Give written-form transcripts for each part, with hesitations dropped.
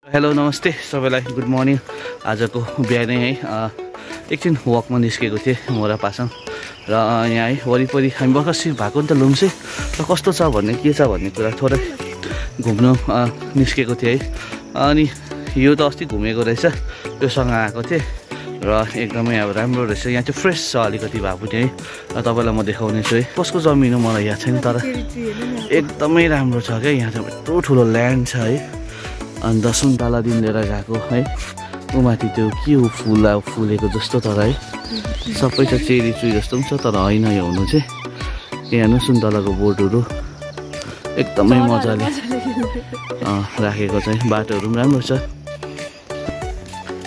hello नमस्ते सबैलाई good morning आजको बिहानै है एकछिन वकमा निस्केको थिएँ मोरा पासाङ र यहाँ है वरिपरि हामी भर्खर भएको नि त लुम्से र कस्तो छ भन्ने के छ भन्ने कुरा थोरै घुम्नु निस्केको थिएँ है अनि यो त अस्ति घुमेको रहेछ योसँग आएको थिएँ र एकदमै अब राम्रो रहेछ यहाँ चाहिँ फ्रेस छ अलिकति भए पनि है र तपाईँलाई म देखाउने छु है कसको जमिन हो मलाई याद छैन तर एकदमै राम्रो छ क्या यहाँ चाहिँ यत्रो ठुलो ल्यान्ड छ है अन्त सुन्तलादेखि लिएर गएको है उमाथि त्यो के हो फुलेको जस्तो तर है सबै छ चेरी ट्री जस्तो पनि छ तर होइन यो हुनु चाहिँ यहाँ सुन्तलाको बोटहरू एकदमै मजाले राखेको चाहिँ बाटोहरू पनि राम्रो छ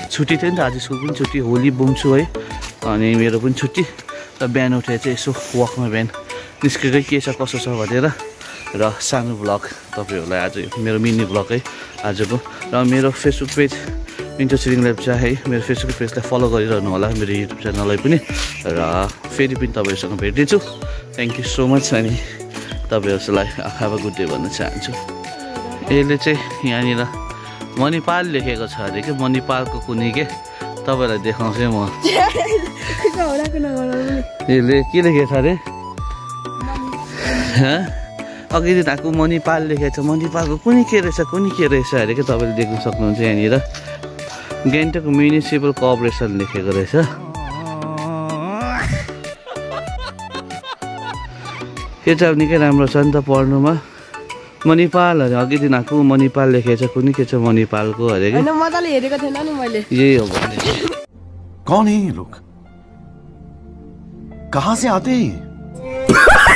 छुट्टी थियो नि त आज स्कुल पनि छुट्टी होली बुम्छु है अनि मेरो पनि छुट्टी र बिहान उठेर चाहिँ यसो वकमा बिहान निस्केकै के छ कसो छ भनेर र सानो ब्लग तपाईँहरूलाई आज मेरो मिनी ब्लग है आजको र मेरो फेसबुक पेज मिन्टो छिरिङ लेप्चा है मेरो फेसबुक पेजलाई फलो गरिरहनु होला मेरो युट्युब च्यानललाई पनि र फेरि पनि तपाईँहरूसँग भेट्नेछु थ्याङ्क यू सो मच अनि तपाईँहरूलाई हेभ अ गुड डे भन्न चाहन्छु यसले चाहिँ यहाँनिर मणिपाल लेखेको छ अरे कि मणिपालको कुनै के तपाईँलाई देखाउँछु म यसले के लेखेको छ अरे अघि आएको मणिपाल लेखेको छ मणिपालको कुनै के रहेछ अरे कि तपाईँले देख्न सक्नुहुन्छ यहाँनिर गान्तोक म्युनिसिपल कर्पोरेसन लेखेको रहेछ यो चाहिँ अब निकै राम्रो छ नि त पढ्नुमा मणिपाल अरे अघिदेखि आएको मणिपाल लेखेको छ कुनै के छ मणिपालको अरे कि मजाले हेरेको थिएन नि मैले यही हो भने कौन है ये लोग कहाँ से आते हैं